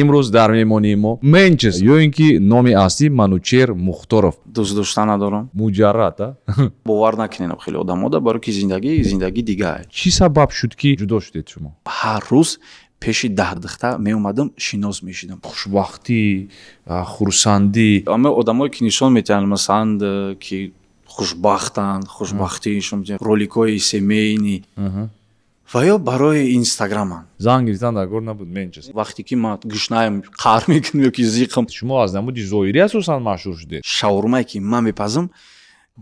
имрӯз дар меҳмонии мо Менчестер ё ин ки номи аслӣ Манучер Мухторов. Дӯст доштан надорам. Муҷаррад бовар накунед хеле одамода барои ки зиндагӣ дигар. чӣ сабаб шуд ки ҷудо шудед шумо? ҳар рӯз пеши 10 духта меомадам, шинос мешидам. Хушбахтӣ, хурсандӣ. Ама одамое ки нишон медиҳанд масалан ки хушбахтанд, хушбахтишон роликҳои семейни ва ё барои инстаграманд. Занг гирифтан дар гор набуд Менчестер. Вақте ки ман гӯшнаем қаҳр мекунам ёки зиқам. Шумо аз намуди зоҳирӣ асосан машҳур шудед. Шаурмае ки ман мепазам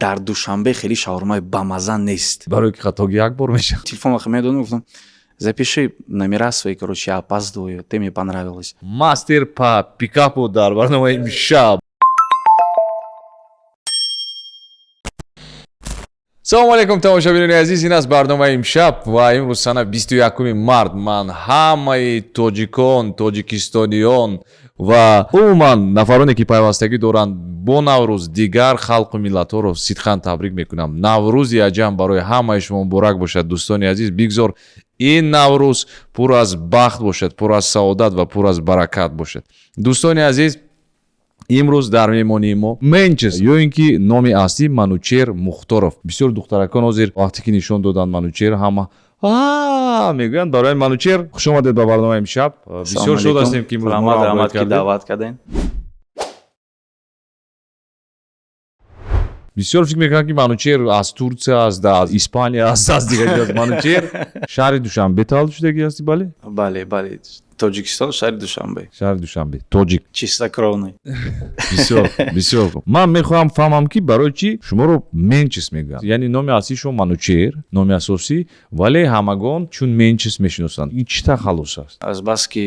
дар Душанбе хеле шаурмаи бамаза нест. Барои ки хатоги як бор мешавад. Телефон вақте медодам гуфтам запиши номера свои, короче, я опаздываю, ты мне понравилась. Мастер по пикапу дар барномаи имшаб. салому алейкум тамошобинони азиз, ин аст барномаи имшаб ва имрӯз сана 21 март ман ҳамаи тоҷикон, тоҷикистониён ва умуман нафароне ки пайвастагӣ доранд бо Наврӯз дигар халқу миллатҳоро сидхан табрик мекунам. Наврӯзи аҷам барои ҳамаи шумо муборак бошад. дӯстони азиз, бигзор ин Наврӯз пур аз бахт бошад, пур аз саодат ва пур аз баракат бошад. дӯстони азиз, имрӯз дар меҳмонии мо Менчестер ё ин ки номи аслӣ Манучер Мухторов. Бисёр духтаракон ҳозир вақте ки нишон доданд Манучер ҳама мегӯянд барои Манучер. Хуш омадед ба барномаи имшаб. Бисёр шод ҳастем ки имрӯз моро ҳамроҳӣ кардед. даъват кардем. бисёр фикр мекунам ки Манучер аз Турсия аст, аз Испания аст, аз дигар ҷо аст. Манучер шаҳри Душанбе таваллуд шудагӣ ҳастӣ? Бале, бале, Тоҷикистон, шаҳри Душанбе. шаҳри Душанбе, тоҷик. Чистокровный. бисёр хуб. Ман мехоҳам фаҳмам ки барои чӣ шуморо Менчестер мегӯянд. Яъне номи аслии шумо Манучер, номи асосӣ, вале ҳамагон чун Менчестер мешиносанд. Ин чӣ тахаллус аст? аз бас ки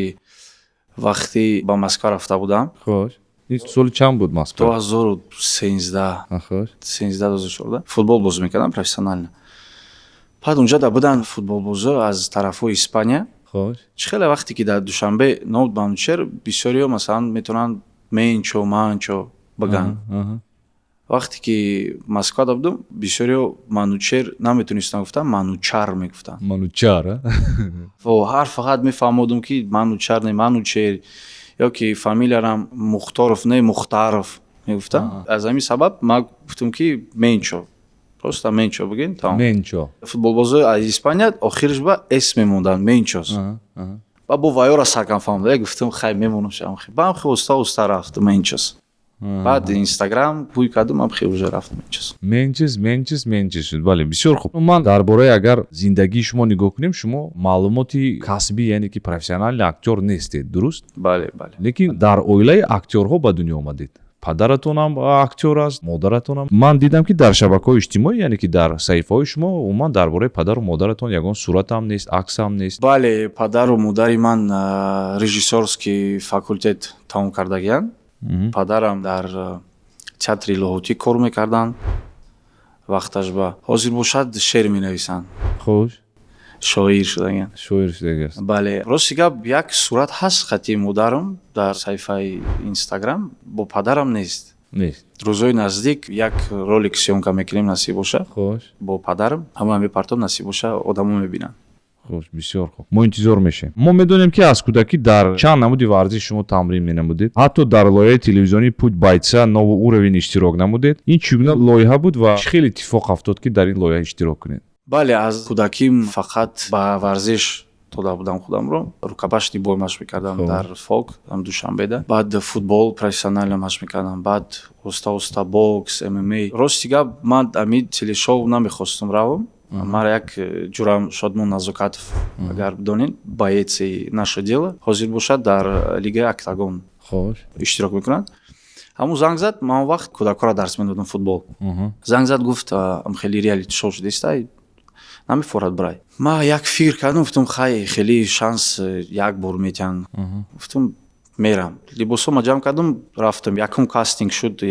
вақти ба Москва рафта будам, Хош. Ин соли чанд буд Москва? 2013 Хош. 13-2014 футбол бозӣ мекардам профессионально. Баъд унҷа да буданд футболбозо аз тарафҳои Испания. Хош. Чӣ хеле вақте ки дар Душанбе номи Манучер бисёриҳо масалан метавонанд Менчо, Манчо бигӯянд. вақте ки Москва да будам бисёриҳо Манучер наметонистанд гуфтан, Манучар мегуфтанд. Манучар ҳар фақат мефаҳмодам ки Манучар не Манучер ё ки фамилиярам Мухторов не Мухтаров мегуфтанд. аз ҳамин сабаб ман гуфтам ки Менчо, просто Менчо бигӯед. Менчо. футболбозои аз Испания охираш ба эс мемонданд, Менчос. ва бо вайора саркам фаҳмода гуфтам хай мемонам шам. баам хе уста рафт Менчос. баъд Инстаграм бӯй кардам, ам хе уже рафт Менчес шуд. Бале, бисёр хуб. Ман дар бораи агар зиндагии шумо нигоҳ кунем, шумо маълумоти касбӣ, яъне ки профессионали актёр нестед, дуруст? бале. лекин дар оилаи актёрҳо ба дунё омадед. Падаратонам актёр аст, модаратонам. Ман дидам ки дар шабакаҳои иҷтимоӣ, яъне ки дар саҳифаҳои шумо умуман дар бораи падару модаратон ягон суратам нест, аксам нест. бале, падару модари ман режиссёрский факултет тамом кардагиянд. падарам дар театри лоҳотӣ кор мекарданд. вақташ ба ҳозир бошад шеър менависанд. Хош. шоир шудагиянд. Шоир шудагиаст. бале, рости гап як сурат ҳаст хати модарам дар саҳифаи Инстаграм, бо падарам нест. рӯзҳои наздик як ролик сёмка мекунем насиб боша. Хош. бо падарам ҳама мепартом, насиб боша одамо мебинанд. Хош, бисёр хуб. мо интизор мешавем. мо медонем ки аз кӯдакӣ дар чанд намуди варзиш шумо тамрин менамудед. ҳатто дар лоиҳаи телевизионии Путь бойца нову уровень иштирок намудед. ин чӣ гуна лоиҳа буд ва чӣ хел иттифоқ афтод ки дар ин лоиҳа иштирок кунед? бале, аз кӯдаким фақат ба варзиш дода будам худамро. рукабашти бой машқ мекардам дар фок ам Душанбеда. баъд футбол профессионально машқ мекардам. баъд оста бокс, ММА. рости гап ман ами телешоу намехостам равам. мара як ҷурам Шодмон Назокатов, агар донед, боеци «Наше дело» ҳозир бошад дар лигаи Октагон иштирок мекунад. ҳамун занг зад, ман он вақт кӯдакҳоро дарс медодам футбол. занг зад гуфт хеле реалити шоу шудестай, намефорад брай. ман як фикр кардам, гуфтам хай хеле шанс як бор метиҳанд. гуфтам мерам. либосома ҷамъ кардам, рафтам. якум кастинг шуд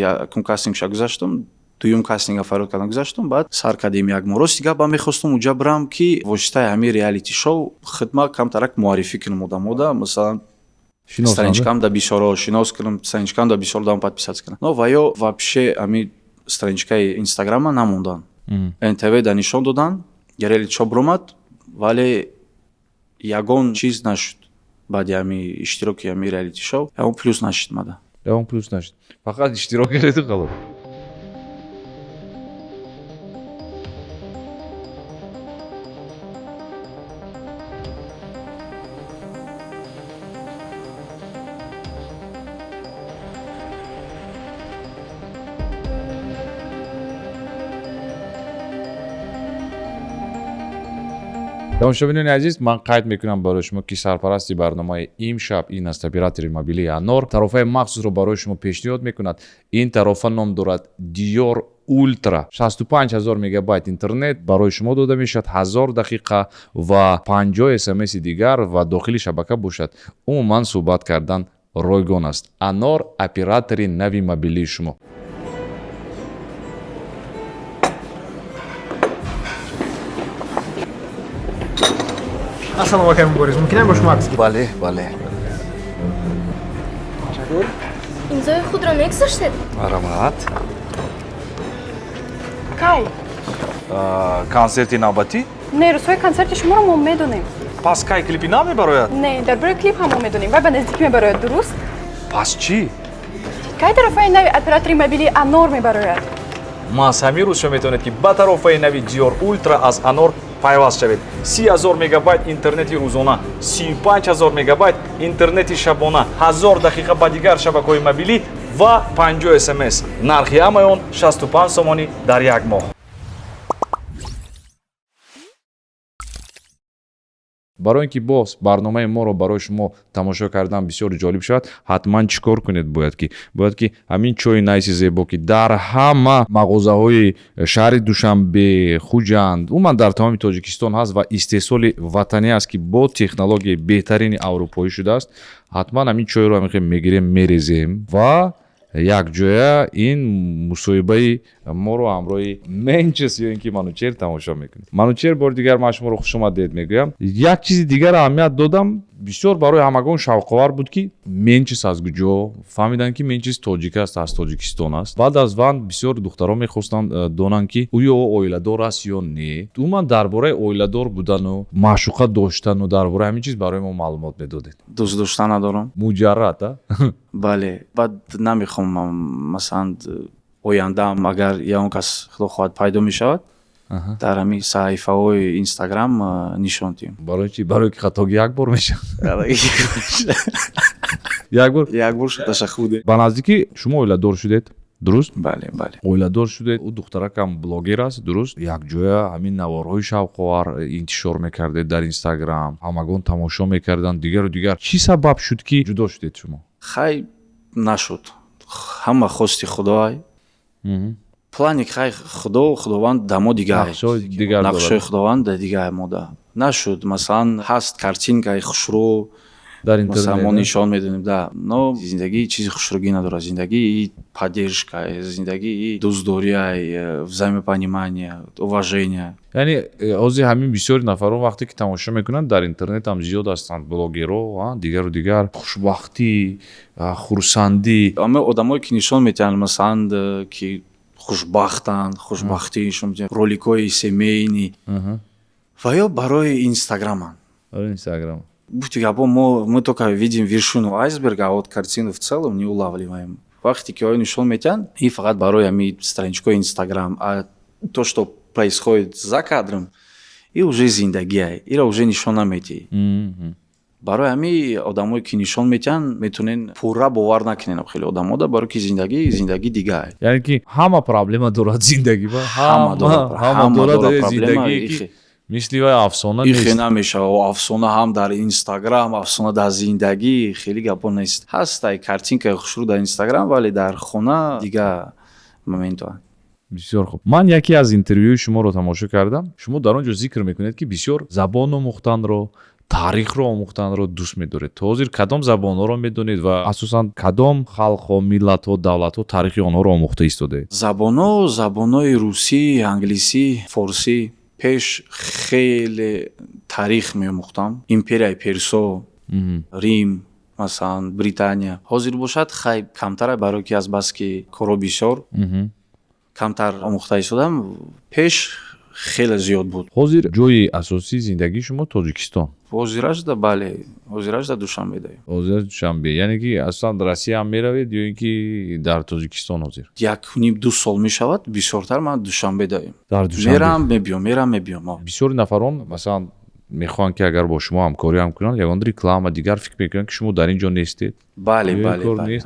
гузаштам. дуюм кастинга фарод кардам, гузаштам. баъд сар кардем як моҳ. рости гап мехостам унҷа бирам ки воситаи ҳамин реалити шоу хидмат камтарак муаррифӣ кунам одамода. масалан страничкам да бисёро шинос кунам, страничкам да бисёро дам подписаться кунам. но ва ё вообще ҳамин страничкаи Инстаграма намондан. НТВ да нишон додан, реалити шоу биромад, вале ягон чиз нашуд. баъди ҳами иштироки ҳами реалити шоу ҳамон плюс нашид мада. اون پلوس نشد فقط اشتراک گرفتی خلاص. тамошобинони азиз, ман қайд мекунам барои шумо ки сарпарасти барномаи имшаб ин аст оператори мобилии Анор. Тарофаи махсусро барои шумо пешниҳод мекунад. Ин тарофа ном дорад Dior Ultra 65000 мегабайт интернет барои шумо дода мешавад, 1000 дақиқа ва 50 смс дигар ва дохили шабака бошад. Умуман суҳбат кардан ройгон аст. Анор оператори нави мобилии шумо. Assalomu alaykum Boris. Mumkin با شما عکس گیرم؟ бале бале имзои худро мегузоштед? маромат. кай концерти навбатӣ? не рӯзҳои концерти шуморо мо медонем. пас кай клипи нав мебарояд? не дар бораи клип ҳам мо медонем. вай ба наздикӣ мебарояд, дуруст? пас чӣ? кай тарофаи нави оператори мобилии Анор мебарояд? ма аз ҳамин рӯз шумо метавонед ки ба тарофаи нави Dior Ultra аз Анор пайваст шавед. 30000 мегабайт интернети рӯзона, 35000 мегабайт интернети шабона, 1000 дақиқа ба дигар шабакаҳои мобилӣ ва 50 смс. нархи ҳамаи он 65 сомонӣ дар як моҳ. барои ин ки боз барномаи моро барои шумо тамошо кардан бисёр ҷолиб шавад, ҳатман чӣ кор кунед? бояд ки ҳамин чои найси зебо ки дар ҳама мағозаҳои шаҳри Душанбе, Хуҷанд, умуман дар тамоми Тоҷикистон ҳаст ва истеҳсоли ватанӣ аст ки бо технологияи беҳтарини аврупоӣ шудааст. ҳатман ҳамин чойро мегирем, мерезем ва якҷоя ин мусоҳибаи моро ҳамроҳи Менчес ё ин ки Манучер тамошо мекунем. Манучер бори дигар ман шуморо хушомадед мегӯям. Як чизи дигар аҳамият додам, бисёр барои ҳамагон шавқовар буд ки Менчес аз куҷо фаҳмиданд ки Менчес тоҷик аст, аз Тоҷикистон аст. баъд аз ван бисёр духтаро мехостанд донанд ки оё оиладор аст ё не. умуман дар бораи оиладор будану маъшуқа доштану дар бораи ҳамин чиз барои мо маълумот медодед. дӯст доштан надорам. муҷаррад бале баъд намехом масалан ояндаам агар ягон кас худо хоҳад пайдо мешавад дар ҳамин саҳифаҳои Инстаграм нишон диҳем. барои чӣ? барои ки хатоги як бор мешавад. як бор шудаша худе. ба наздикӣ шумо оиладор шудед, дуруст? бале бале оиладор шудед. ӯ духтаракам блогер аст, дуруст? якҷоя ҳамин наворҳои шавқовар интишор мекардед дар Инстаграм, ҳамагон тамошо мекарданд, дигару дигар. чӣ сабаб шуд ки ҷудо шудед шумо? хай нашуд. ҳама хости худоай. плани хай худованд дамо дигаи нақшои худованд дигаи мода нашуд. масалан ҳаст картинкаи хушрӯ дар масалан мо интернет нишон медонем, да, но зиндагӣ чизи хушрӯгӣ надорад. зиндагӣ поддержка, зиндагӣ дӯстдорияй, взаимопонимание, уважение. яъне ҳозир ҳамин бисёри нафарон вақте ки тамошо мекунанд дар интернет ҳам зиёд ҳастанд блогеро, дигару дигар, хушбахтӣ, хурсандӣ. ама одамое ки нишон метиҳанд масалан ки хушбахтанд, хушбахтӣ нишон метиҳанд, роликҳои семейни ва ё барои Инстаграманд. Инстаграм Будь гапо мы только видим вершину айсберга, а вот картину в целом не улавливаем. Вақте ки оё нишон метиҳанд, ин фақат барои ҳамин страничкаи Инстаграм, а то, что происходит за кадром, и уже зиндагиай, ира уже нишон наметиҳӣ. барои ҳамин одамое ки нишон метиҳанд метавонен пурра бовар накунен хеле одамода, барои ки зиндагӣ дигаай. яъне ки ҳама проблема дорад зиндагӣ, ҳама дорад зиндагӣ ки мисли вай афсона нест. ихе намешава афсона ҳам дар Инстаграм, афсона дар зиндагӣ, хеле гапо нест. ҳаст ай картинкаи хушрӯ дар Инстаграм, вале дар хона дига моментоа. бисёр хуб. ман яке аз интервюи шуморо тамошо кардам. шумо дар он ҷо зикр мекунед ки бисёр забон омӯхтанро, таърихро омӯхтанро дӯст медоред. то ҳозир кадом забонҳоро медонед ва асосан кадом халқҳо, миллатҳо, давлатҳо таърихи онҳоро омӯхта истодаед? забонҳои русӣ, англисӣ, форсӣ. пеш хеле таърих меомӯхтам. империяи персо, Рим, масалан Британия. ҳозир бошад хай камтар, барои ки азбаски корҳо бисёр камтар омӯхта истодам. пеш хеле зиёд буд. ҳозир ҷои асосии зиндагии шумо Тоҷикистон. озираҷда бале озираҷда душанбеда ҳозир душанбе яъне ки аслан россия ҳам меравед ё ин ки дар тоҷикистон ҳозир 1.5-2 сол мешавад бисёртар ман душанбедаем дар душанбе мерам мебиём бисёри нафарон масалан мехоҳанд ки агар бо шумо ҳамкорӣ ҳам кунанд ягон реклама дигар фикр мекунанд ки шумо дар ин ҷо нестед бале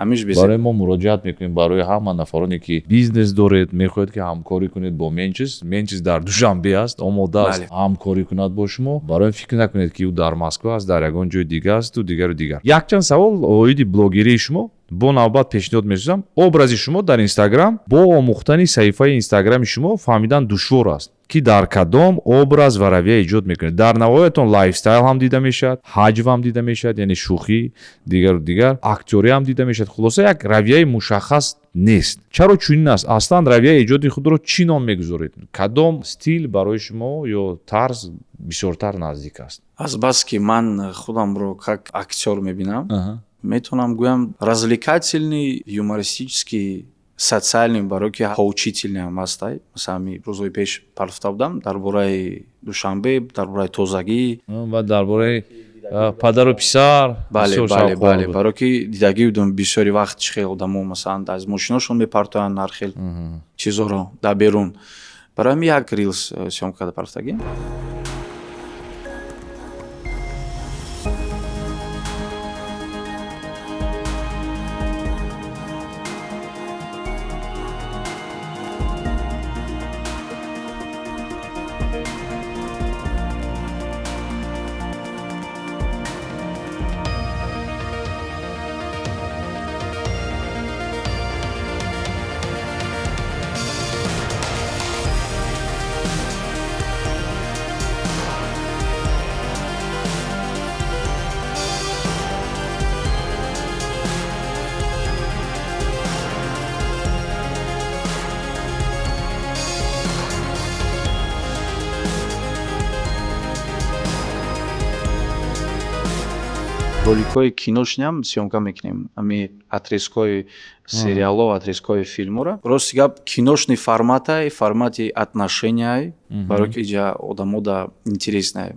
ҳамиш барои мо муроҷиат мекунем барои ҳама нафароне ки бизнес доред мехоҳед ки ҳамкорӣ кунед бо менчис дар душанбе аст омода аст ҳамкорӣ кунад бо шумо барои фикр накунед ки ӯ дар москва аст дар ягон ҷои дигар асту дигару дигар якчанд савол оиди блогерии шумо бо навбат пешниҳод месозам образи шумо дар инстаграм бо омӯхтани саҳифаи инстаграми шумо фаҳмидан душвор аст ки дар кадом образ ва равия эҷод мекунед дар навоятон лайфстайл ҳам дида мешавад ҳаҷв ҳам дида мешавад яъне шӯхӣ дигару дигар актёрӣ ҳам дида мешавад хулоса як равияи мушаххас нест чаро чунин аст аслан равияи эҷоди худро чӣ ном мегузоред кадом стил барои шумо ё тарз бисёртар наздик аст азбаски ман худамро как актёр мебинам метавонам гӯям развлекательный юмористический социальный барои ки поучительный ҳам ҳастай масалан рӯзҳои пеш парфта будам дар бораи душанбе дар бораи тозагӣ ва дар бораи падару писар бале барои ки дидагӣ будам бисёри вақт чӣ хел одамо масалан аз мошиношон мепартоянд ҳар хел чизоро дар берун барои ҳамин як рилс сёмка карда парфтагӣ роликҳои киношниам сёмка мекунем ами отрезкҳои сериалҳо отрезкҳои филмҳоро рости гап киношни формати отношенияй барои ки иҷа одамо да интереснае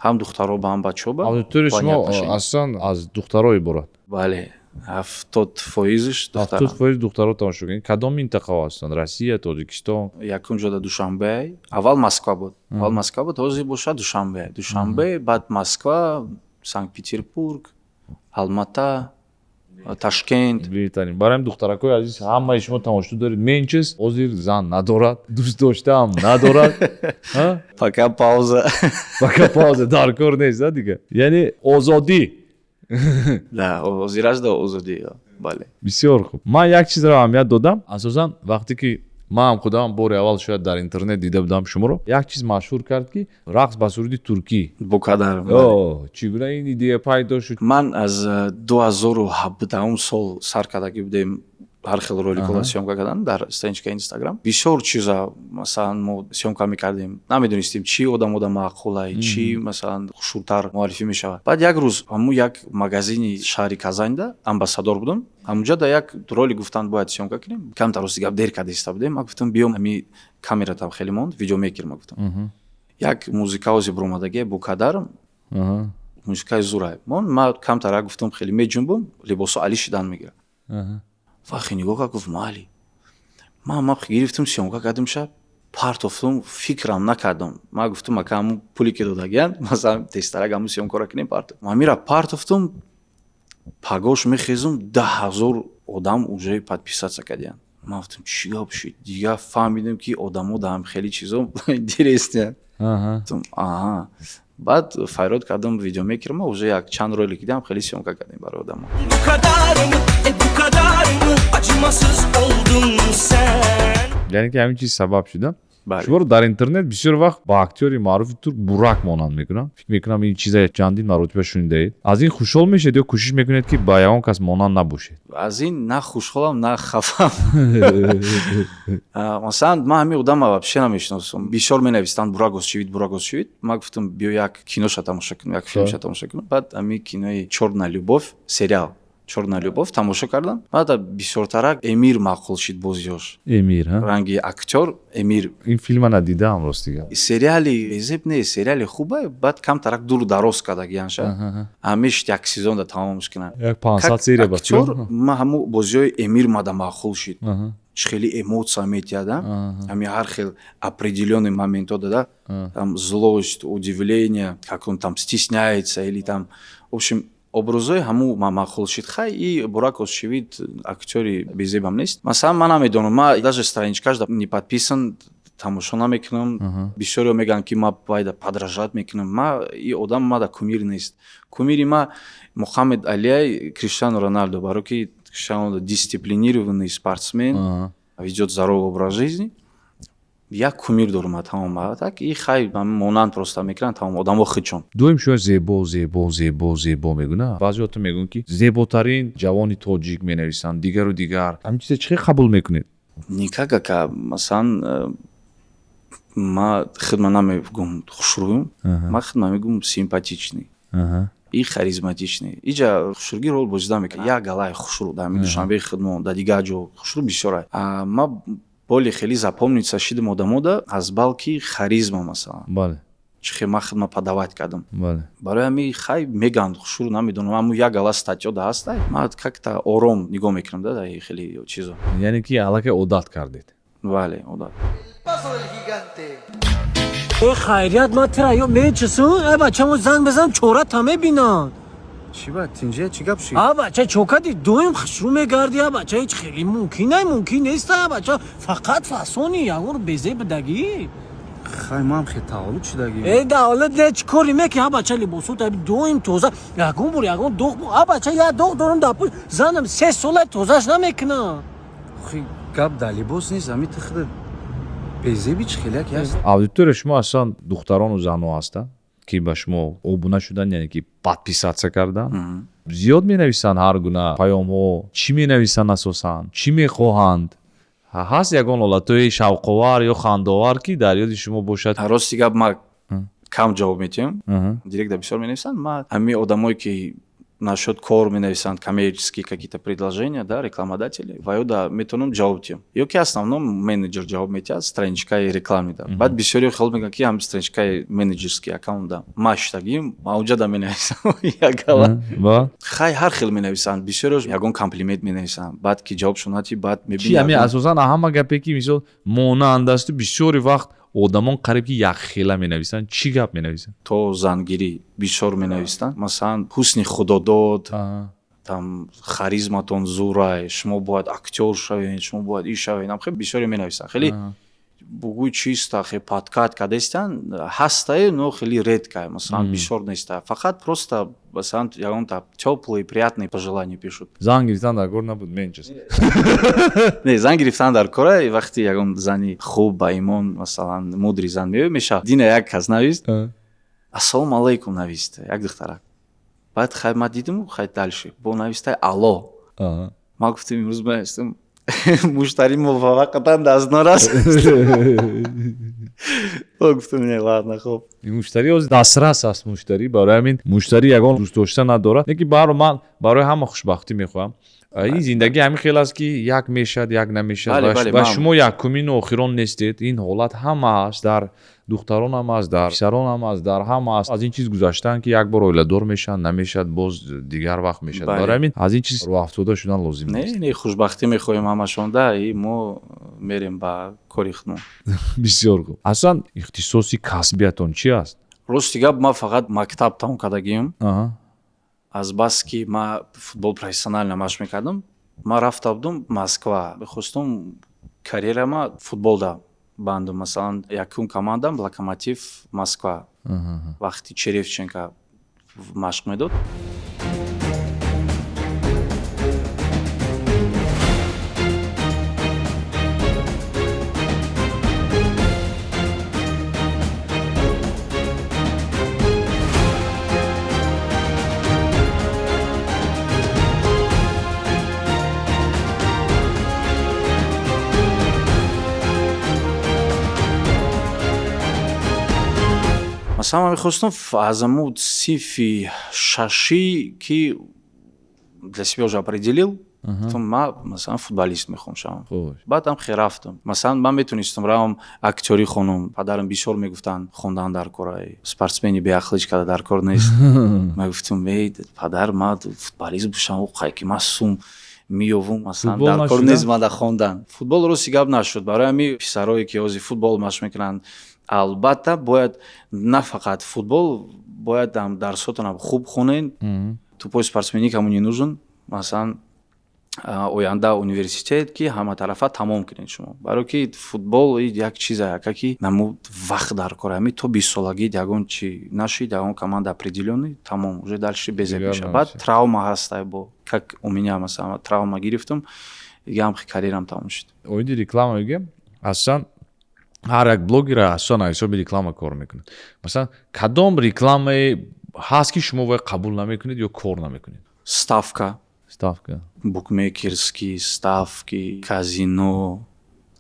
ҳам духтаро ба ҳам бачаҳо ба аудиторияи шумо аслан аз духтаро иборат бале 70% духтар 70% духтаро тамошо кунед кадом минтақа ҳастанд россия тоҷикистон якум ҷода душанбе аввал москва буд ҳозир бошад душанбе баъд москва санкт-петербург алмата ташкент беҳтарин барои духтаракои азиз ҳамаи шумо тамошо доред менчис ҳозир зан надорад дӯст доштаам надорад пока пауза дар кор нест дигар яъне озодӣ да ҳозирашда озодӣ бале бисёр хуб ман як чизро аҳамият додам асосан вақте ки ман худам бори аввал шояд дар интернет дида будам шуморо як чиз машҳур кард ки рақс ба суруди туркӣ букадар чӣ гуна ин идея пайдо шуд ман аз 2017 сол сар кардагӣ будем ҳар хел роликҳоро сёмка кардан дар страничкаи инстаграм бисёр чиза масалан мо сёмка мекардем намедонистем чӣ одам маъқулай чӣ масалан хушуртар муаллифӣ мешавад баъд як рӯз ҳамун як магазини шаҳри казаньда амбассадор будам ҳамунҷа да як ролик гуфтанд бояд сёмка кунем камтар рости гап дер карда иста будем ман гуфтам биём ами камератам хеле монд видеомейкер ма гуфтам як музикаози бромадагия букадар музикаи зурай мон ман камтар як гуфтам хеле меҷунбам либосо али шидан мегирад вақти нигоҳ кард гуфт мали ман гирифтам сёмка кардам шаб партофтам фикрам накардам ман гуфтам ака ҳамун пуле ки додагиянд масалан тестарак ҳамун сёмкаро кунем партоф ман мира партофтам пагош мехезам 10,000 одам уже подписаться кардиянд ман гуфтам чӣ гап шуд дигар фаҳмидам ки одамо да ҳам хеле чизо интересниянд баъд файрод кардам видеомейкерма уже як чанд ролик дидам хеле сёмка кардем барои одамо яъне ки ҳамин чиз сабаб шуда шуморо дар интернет бисёр вақт ба актёри маъруфи турк бурак монанд мекунанд фикр мекунам ин чиза чандин маротиба шунидаед аз ин хушҳол мешавед ё кӯшиш мекунед ки ба ягон кас монанд набошед аз ин на хушҳолам на хафам масалан ман ҳамин одама вообще намешиносам бисёр менависанд бурак ошивид ман гуфтам биё як киноша тамошо кунам як филмша тамошо кунам баъд ҳамин кинои чёрная любовь сериал черная любовь тамошо кардам. Баъд бисёртарак Эмир маъқул шид бозиёш. Эмир, ҳа? ранги актер Эмир. Ин филма надидам ростига. Сериали безеб не, сериали хубай, баъд камтарак дур дароз кардагиянша. Ҳамеш як сезонда тамомш кунанд. Як 500 серия ба актер ма ҳаму бозиёи Эмир мада маъқул шид. чӣ хеле эмоция метиҳада, ҳами ҳар хел определённый моментҳо дада, там злость, удивление, как он там стесняется или там, в общем, образои ҳаму маъқул шид. Хай и Бурак Озчивит актёри безебам нест. Масалан ман намедонам, ма даже страничкаш не подписан, тамошо намекунам. Бисёриҳо мегӯянд ки ма байда подражать мекунам. Ма и одам мада кумир нест. Кумири ма Мухаммед Алиай, Криштиану Роналду, баро ки Криштиану дисциплинированный спортсмен, ведёт здоровый образ жизни. Як кумир дорам тамом. Так и хай монанд просто мекунанд тамом одамҳо хичон. Дуюм шояд зебо мегӯна. Баъзеҳо мегӯянд ки зеботарин ҷавони тоҷик менависанд, дигару дигар. Ҳамин чиза чӣ хел қабул мекунед? Никак ака масалан ма хидма намегӯм хушрӯйм, ма хидма мегӯм симпатичный. И харизматичный. Иҷа хушрӯгӣ рол бозида мекунад. Як галай хушрӯ дар Душанбеи хидмон, дар дигар ҷо хушрӯ бисёр. Ма боли хеле запомниться шидам одамода аз балки харизма масалан. Бале. Чӣ хел ма хидма подавать кардам. Бале. Барои ҳамин хай мегӯянд хушрӯ намедонам. Ҳамун як гала статьё да ҳаст. Ма как-то ором нигоҳ мекунам да хеле чизо. Яъне ки аллакай одат кардед. Бале, одат. خیریت ما ترا یا میچسون ای بچه مو زنگ بزن چورا تمه بینن چی با تینجه چی گپ شی ای بچه چوکتی دویم خشرو میگردی ای بچه هیچ خیلی ممکن نیست ای بچه فقط فاسونی یغور بیزه بدگی خای ما هم خیلی تعالو چی دگی ای دولت ده چی کاری میکی ای بچه لباسو تبی دویم توزه یگون بور یگون دوغ بور ای بچه یا دوغ دارم دپوش زنم 3 ساله توزهش نمیکنه خی گپ در لباس نیست همی تخده безеби чӣ хеле як яст Аудитория шумо аслан духтарону заҳно ҳастанд ки ба шумо обуна шудан, яъне ки подписатсия кардан. Зиёд менависанд ҳар гуна паёмҳо. Чӣ менависанд асосан? Чӣ мехоҳанд? ҳаст ягон ҳолатҳои шавқовар ё хандовар ки дар ёди шумо бошад? Рости гап ма кам ҷавоб метиҳам. Директа бисёр менависанд. Ма ҳамин одамое ки насчет кор менависанд коммерческие какие-то предложения, да, рекламодатели, ва ё да метавонам ҷавоб диҳам. Ё ки основном менеҷер ҷавоб медиҳад, страничкаи рекламӣ да. Баъд бисёриҳо хел мекунанд ки ҳамин страничкаи менеҷерский аккаунт да. Ма штагим, ма онҷа да менависам як гала. Хай ҳар хел менависанд. Бисёриҳо ягон комплимент менависанд. Баъд ки ҷавобшон ҳати баъд мебинӣ. Чи ҳамин асосан ҳама гапе ки мисол монанд асту бисёри вақт одамон қариб ки якхела менависанд. Чӣ гап менависанд? То зангирӣ бисёр менависанд. Масалан ҳусни худодод, там харизматон зурай, шумо бояд актёр шавед, шумо бояд ин шавед. Хеле бисёре менависанд. Хеле бугӯи чиста, хеле подкат кадестан ҳастае, но хеле редкае. Масалан бисёр неста. Фақат просто масалан ягон та тёплые, приятные пожелания пишут. Зан гирифтан дар кор набуд менчес. Не, зан гирифтан дар кора вақти ягон зани хуб ба имон, масалан мудри зан меша. Дина як кас навист. Ассалому алайкум навист. Як духтарак. Баъд хай ма дидим, хай дальше. Бо навистай алло. Ма гуфтам имрӯз ма ҳастам. Муштари муваффақатан даст норас. Гуфтам не, ладно, хуб. Муштари оз дастрас аст муштари. Барои ҳамин муштари ягон дӯст дошта надорад. Лекин баро ман барои ҳама хушбахтӣ мехоҳам. Ин зиндагӣ ҳамин хел аст ки як мешад, як намешад. Ва шумо якумину охирон нестед. Ин ҳолат ҳама аст. Дар духтарон ҳам аст, дар писарон ҳам аст, дар ҳама аст. Аз ин чиз гузаштан ки як бор оиладор мешаванд, намешад, боз дигар вақт мешад. Барои ҳамин аз ин чиз роҳафтода шудан лозим нест. Не, хушбахтӣ мехоҳем ҳамашон да, и мо мерем ба кори хидмон. Бисёр хуб. Аслан ихтисоси касбиятон чӣ аст? Рости гап ма фақат мактаб тамом кардагиам. Аз бас ки ма футбол профессионально машқ мекардам, ма рафта будам Москва. Бихостум карьерама футболда бандум. Масалан якум командам Локомотив Москва. Вақти Черевченко машқ медод. Масалан ман мехостам аз ҳамун синфи шашӣ ки для себя уже определил, потом مثلا футболист میخوام شوم. خوش. بعد هم خیلی رفتم مثلا من میتونستم روم اکتوری خونم پدرم بسیار میگفتن خوندن در کارای سپورتسمنی به اخلاق کده در کار نیست من گفتم پدر ما فوتبالیست بشم و خیلی مسوم میوم مثلا فوتبال در کار نشدن؟ نیست من خوندن فوتبال رو سیگاب نشد برای همین پسرایی که از فوتبال مشق میکنن البته باید نه فقط فوتبال باید هم درساتون هم خوب خونین тупой спортсмени кому не нужен مثلا оянда университет ки ҳама тарафа тамом кунед шумо баро ки футбол як чиза яка ки наму вақт дар кор ами то 20 солаги ягон чи нашид ягон команда определённый тамом уже дальше безе меша баъд травма ҳаста бо как у меня масалан травма гирифтам ягам карьерам тамом шуд Оиди рекламаga аслан ҳар як блогер аслан ҳисоби реклама кор мекунад. Масалан, кадом рекламае ҳаст ки шумо вай қабул намекунед ё кор намекунед? ставка Ставка. букмекерские ставки казино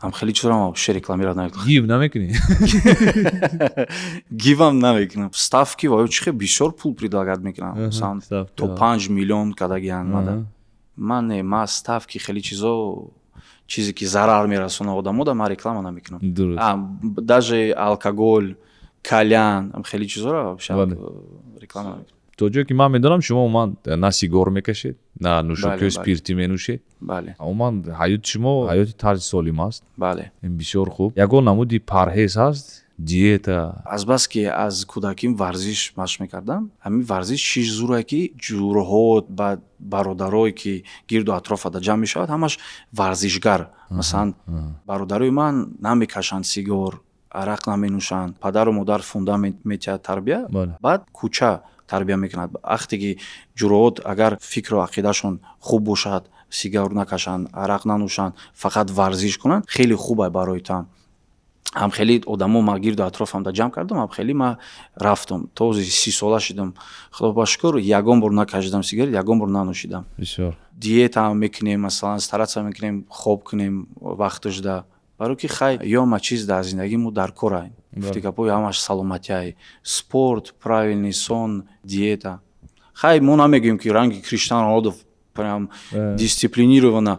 ам хеле чизорам вообще рекламировать намекунам Гив намекунед? гивам намекунам ставки ва чихе бисёр пул предлагат мекунам масалан ставка. то 5 миллион кадагиан мада ман не ма ставки хеле чизо чизе ки зарар мерасона одамода ман реклама намекунам Дуруст. даже алкоголь кальян ам хеле чизора вообще Бале. реклама намекунам То ҷое ки ман медонам шумо умуман на сигор мекашед, на нӯшокиҳои Бале, бале. спиртӣ менӯшед. бале Умуман ҳаёти шумо ҳаёти тарзи солим аст. бале Ин бисёр хуб. Ягон намуди парҳез ҳаст, диета. азбаски аз кӯдаким варзиш машқ мекардам ҳамин варзиш шиш зурае ки ҷурҳот ба бародарое ки гирду атрофада ҷамъ мешавад ҳамаш варзишгар масалан бародарои ман намекашанд сигор арақ наменӯшанд падару модар фунда метиҳад тарбия Бале. баъд кӯча тарбия мекунад вақте ки ҷурҳот агар фикру ақидашон хуб бошад сигор накашанд арақ нанӯшанд фақат варзиш кунанд хеле хуб барои там ҳам хеле одамо ма гирду атрофамда ҷамъ кардам ҳам хеле ма рафтам то 30 сола шудам худо ба шукр ягон бор накашидам сигар ягон бор нанӯшидам Бисёр. диета мекунем масалан старатса мекунем хоб кунем вақтушда баро ки хай ёма чиз дар зиндагиму дар кора гуфтикапои ҳамаш саломатиай спорт правильный сон диета хай мо намегӯем ки ранги Криштиану Роналду прям дисциплинированно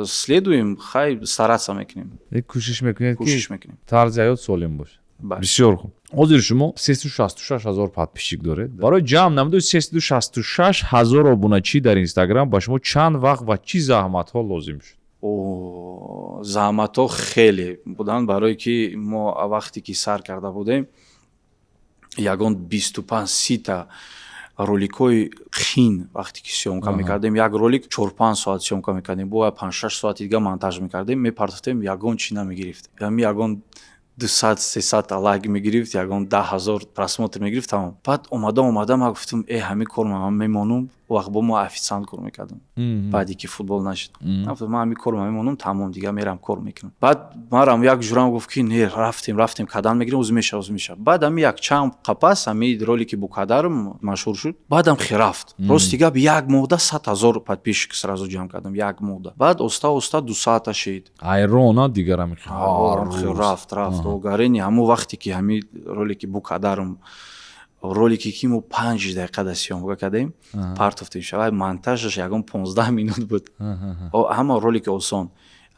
следуем хай старатса мекунем кӯшиш мекунед кӯшиш ки мекунем тарзи ҳаёт солим бошад. Бале. бисёр хуб. ҳозир шумо 366 000 подписчик доред. барои ҷамъ намудои 366 000 обуначӣ дар Инстаграм ба шумо чанд вақт ва чӣ заҳматҳо лозим шуд? заҳматҳо хеле буданд барое ки мо вақте ки сар карда будем ягон 25-30 та роликҳои хин вақте ки сёмка мекардем як ролик 4-5 соат сёмка мекардем бо 5-6 соати дига монтаж мекардем мепартофтем ягон чӣ намегирифт ягон 200-300 лайк мегирифт ягон 10 000 просмотр мегирифт тамом баъд омада ма гуфтам ҳамин кор ман мемонам вақт бо мо официант кор мекардам баъде ки футбол нашуд гуфтам ман ҳамин кор мемонам тамом дига мерам кор мекунам баъд марам як ҷурам гуфт ки не рафтем кадан мегирем уз меша баъд ҳамин як чанд қапас ҳамин ролики бо кадарм машҳур шуд баъдам хе рафт рост дига як моҳда 100 000 подписчик сразу ҷамъ кардам як моҳда баъд оста 200 шид айрона дигарам рафт огарини ҳамун вақте ки ҳамин ролики бо кадарм ролике ки мо 5 дақиқада сёмка кардем партофтем шавад монтажаш ягон 15 минут буд ҳама ролики осон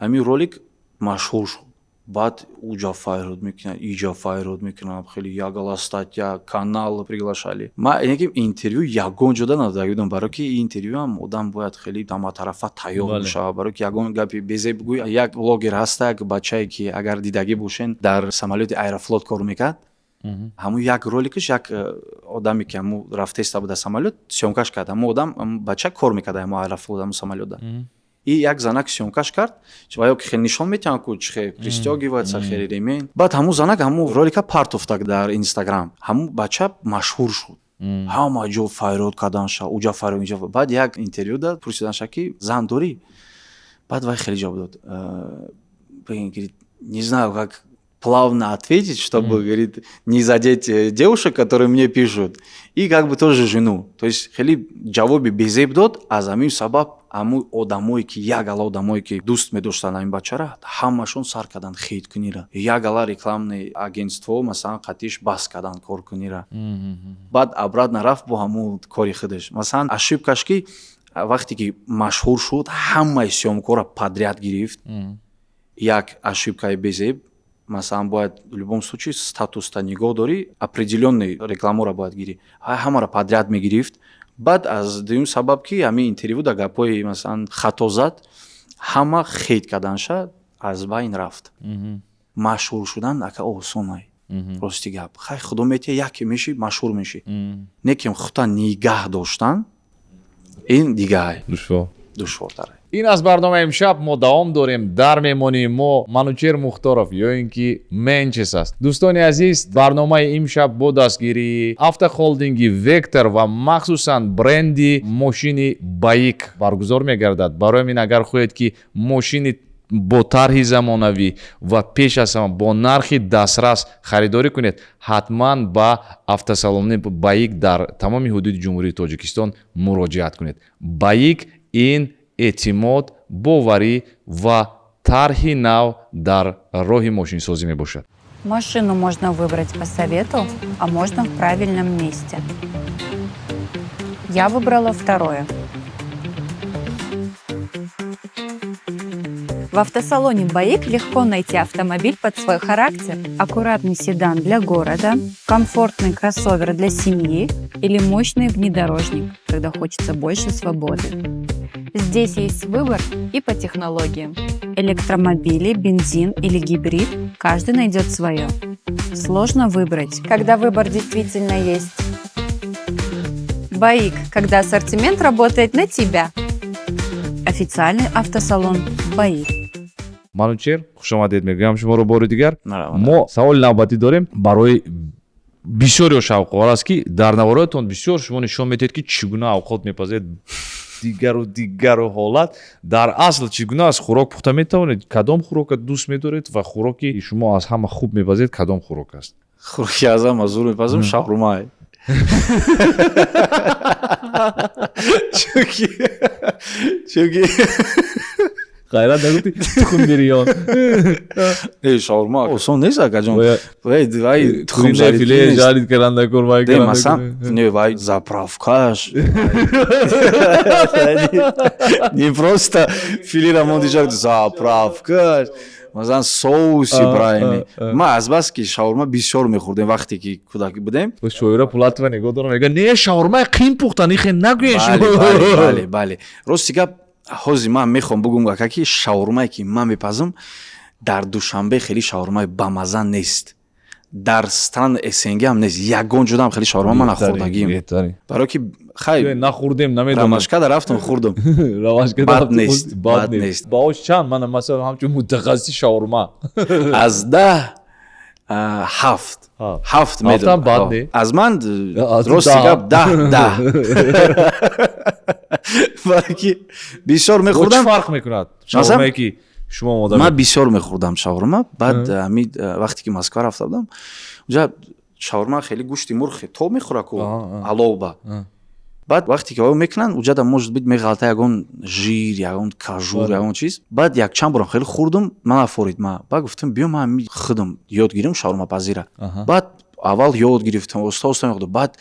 ҳамин ролик машҳур шуд баъд уҷа файрод мекунад иҷа файрод мекунад хеле ягала статья канал приглашали ма инаким интервю ягон ҷода надода будам баро ки интервюам одам бояд хеле ҳаматарафа тайёр бошад баро ки ягон гапи безеб гӯй як блогер ҳаста як бачае ки агар дидагӣ бошен дар самолёти аэрофлот кор мекард ҳамун як роликаш як одаме ки ҳамун рафта истода дар самолёт сёмкаш кард ҳамун одам бача кор мекард ҳамун аэрофлот ҳамун самолётда и як занак сёмкаш кард ва ки хеле нишон метиҳанд ку чихе пристёгивается хеле ремень баъд ҳамун занак ҳамун ролика партофта дар Инстаграм ҳамун бача машҳур шуд ҳама ҷо файрод карданша уҷа файрод инҷа баъд як интервю дад пурсиданша ки зан дорӣ баъд вай хеле ҷавоб дод говорит не знаю как плавно ответить, чтобы, говорит, не задеть девушек, которые мне пишут, и как бы тоже жену. То есть, хели ҷавоби безеб дод, аз ҳамин сабаб ҳамун одамое ки ягала одамое ки дӯст медоштанд ҳамин бачара ҳамашон сар карданд хейткунира ягала рекламное агентство масалан қатиш бас карданд коркунира баъд обратно рафт бо ҳамун кори худаш масалан ошибкаш ки вақте ки машҳур шуд ҳамаи сёмкора подряд гирифт як ошибкаи безеб масалан бояд в любом случае статуста нигоҳ дорӣ определённый рекламора бояд гирӣ ҳамаро подряд мегирифт баъд аз дуюм сабаб ки ҳамин интервю да гапҳои масалан хато зад ҳама хейт карданша аз байн рафт машҳур шудан ака осонай рости гап хай худо метия яке мешӣ машҳур мешӣ не ки худа нигаҳ доштан ин дигаҳ душвортаре. ин аз барномаи имшаб мо давом дорем дар меҳмонии мо Манучер Мухторов ё ин ки Менчес аст. дӯстони азиз, барномаи имшаб бо дастгирии автохолдинги Vector ва махсусан бренди мошини Baik баргузор мегардад. барои ин агар хоҳед ки мошини бо тарҳи замонавӣ ва пеш аз ҳама бо нархи дастрас харидорӣ кунед, ҳатман ба автосалони Baik дар тамоми ҳудуди ҷумҳурии Тоҷикистон муроҷиат кунед. Baik ин эътимод, боварӣ ва тарҳи нав дар роҳи мошинсозӣ мебошад. Машину можно выбрать по совету, а можно в правильном месте. Я выбрала второе. В автосалоне Baik легко найти автомобиль под свой характер. Аккуратный седан для города, комфортный кроссовер для семьи или мощный внедорожник, когда хочется больше свободы. Здесь есть выбор и по технологиям. Электромобили, бензин или гибрид, каждый найдет свое. Сложно выбрать, когда выбор действительно есть. Baik, когда ассортимент работает на тебя. Официальный автосалон Baik. Манучер, хушомадед мегӯям шуморо бори дигар. Маравад. мо саволи навбатӣ дорем барои бисёрио шавқовар аст ки дар навораатон бисёр шумо нишон медиҳед ки чӣ гуна авқот мепазед дигару ҳолат. дар асл чӣ гуна аз хӯрок пухта метавонед, кадом хӯрока дӯст медоред ва хӯроки шумо аз ҳама хуб мепазед кадом хӯрок аст? хӯроки аз ҳама зур мепазам шаврумае. чунки хайрат нагуфти тухмбириён шаврма осон нест акаҷон. филе жарид карандакор масалан вай заправкаш не просто филера мондиҷак заправкаш масалан соуси брайни. ма азбас ки шаврма бисёр мехӯрдем вақте ки кӯдак будем. шоира Пулатова нигоҳ дорам мега не шаврмаи қин пухта нихе нагӯен бале рости гап ҳозир ман мехоҳам бигӯм ака ки шаврмае ки ман мепазам дар душанбе хеле шаврмаи бамаза нест, дар стран СНГ ҳам нест. ягон ҷодаам хеле шаврма ман нахӯрдагим, барои ки хай нахӯрдем намедонам. рамашкада рафтам хӯрдам. Бад нест. баош чанд? ман масалан ҳамчун мутахассиси шаврма аз 10 7 медам бад не аз ман рости гап 10 барои ки бисёр мехӯрдам. чӣ фарқ мекунад шаврмае ки шумо омода ман бисёр мехӯрдам шаврма. баъд ҳамин вақте ки Москва рафта будам уҷа шаврма хеле гӯшти мурғ то мехӯра ку алова. баъд вақте ки оё мекунанд уҷада может бит меғалта ягон жир ягон кажур ягон чиз. баъд якчанд борам хеле хӯрдам ман афорид ма. баъд гуфтам биё ман худам ёд гирам шаврмапазира. баъд аввал ёд гирифтам оста мехӯрдам. баъд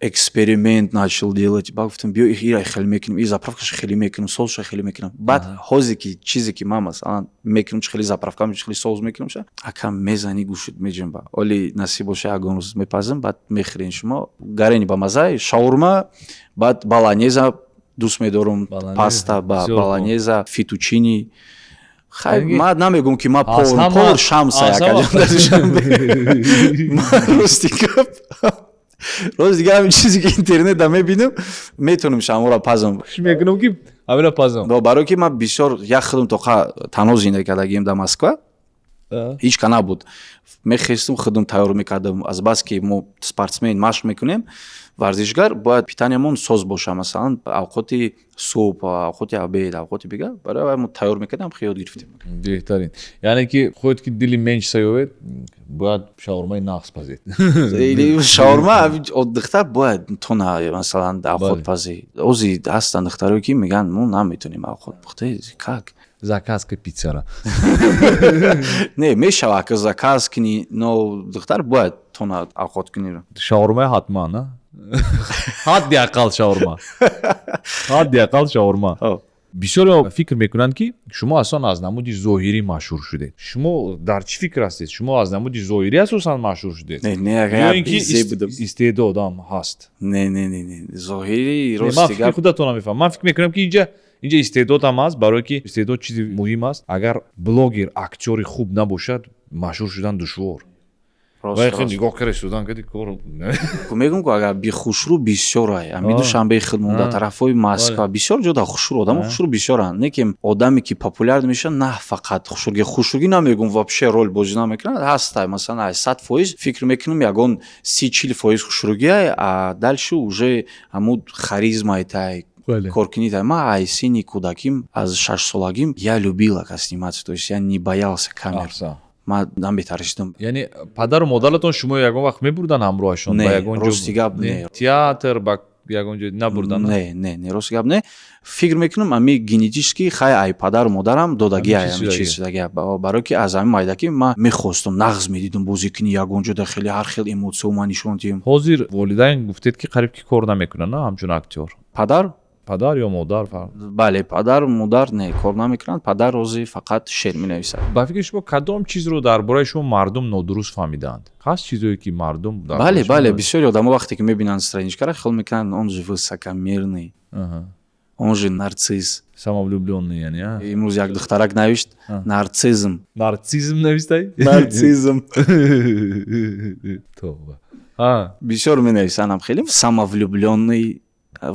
эксперимент начал делать. баъд гуфтам биё ира хеле мекунем, и заправкаша хеле мекунем, соусша хеле мекунем. баъд ҳозир ки чизе ки ман масалан мекунем чи хеле заправка чи хеле соус мекунем ша ака мезани гӯшт меҷанба. оли насиб боша ягон рӯз мепазам баъд мехӯрем. шумо гарени ба мазаи шаурма, баъд баланеза дӯст медорам, паста ба баланеза, фитучини. хай ман намегӯм ки ман пор шамса якаҷон рости гап роз дига ҳамин чизе ки интернетда мебинам метавонам шамора пазам мекунам ки ҳамина пазам. барои ки ман бисёр як худам тоқа танҳо зиндаги кардагиам дар Москва. ҳеч ка набуд. мехестам худам тайёр мекардам. азбас ки мо спортсмен машқ мекунем, варзишгар бояд питаниямон соз боша. масалан авқоти субҳ, авқоти обед, авқоти бигар барои мо тайёр мекардам хиёл гирифтем. беҳтарин. яъне ки худет ки дили Менчеса ёвед бояд шаврмаи нағз пазед. шаврма духтар бояд тона масалан авқот пазӣ. ози ҳастан духтаро ки меган мо наметонем авқот пухта. как заказка пиццара не мешава ки заказ кини, но духтар бояд тона авқот кунӣ. шаврмаи ҳатман حداقل شاورما حداقل شاورما خب. بسیار فکر میکنند که شما اصلا از نمود ظاهری مشهور شدید. شما در چی فکر هستید؟ شما از نمود ظاهری اساسا مشهور شدید نه یا اگر اینکه بیزه بودم استعداد هم هست؟ نه ظاهری من راستی فکر خودتون میفهم. من فکر میکنم که اینجا استعداد هم هست، برای که استعداد چیزی مهم است. اگر بلاگر اکتور خوب نباشد مشهور شدن دشوار. وای خیلی نگاه کرده شدن که کار میگم که اگر بی خوشرو بسیاره امی دوشنبه خدمت در طرفای مسکو بسیار جدا خوشرو آدم خوشرو بسیارن. نه که آدمی که پاپولار میشه نه فقط خوشروگی نمیگم واپشه رول بازی نمیکنه هست. مثلا 100% فکر میکنم یگان 30-40% خوشروگی دالش уже همون خاریزما ایتای коркинита. Ма айсини кудаким аз 6 солагим я любила сниматься, то есть я не боялся камер. Ма наметаршидам. یعنی پدر و مادرتون شما یگان وقت میبردن همراهشون با یگان راستی گپ نه. تئاتر با یگان جا نبردن؟ نه راستی گپ نه. فکر میکنم امی گنیتیشکی خای ای پدر و مادرم دادگی ای چیز دیگه برای که از همین مایداکی ما میخواستم نغز میدیدم بازی کنی یگان جا خیلی هر خیلی ایموسیو ما نشون دیم. حاضر والدین گفتید که قریب که کار نمیکنن نه همچون اکتور؟ پدر یا مادر فرق؟ بله پدر و مادر نه کار نمیکنن. پدر روزی فقط شعر مینویسد. با فکر شما کدام چیز رو درباره شما مردم نادرست فهمیدند؟ هست چیزایی که مردم بله بسیاری آدم وقتی که میبینن страничкаро خیال میکنن اون же высокомерный اون же нарцисс самовлюбленный. یعنی امروز یک دخترک نوشت نارцизм نوشته نارцизм توبه بسیار مینویسن هم خیلی самовлюбленный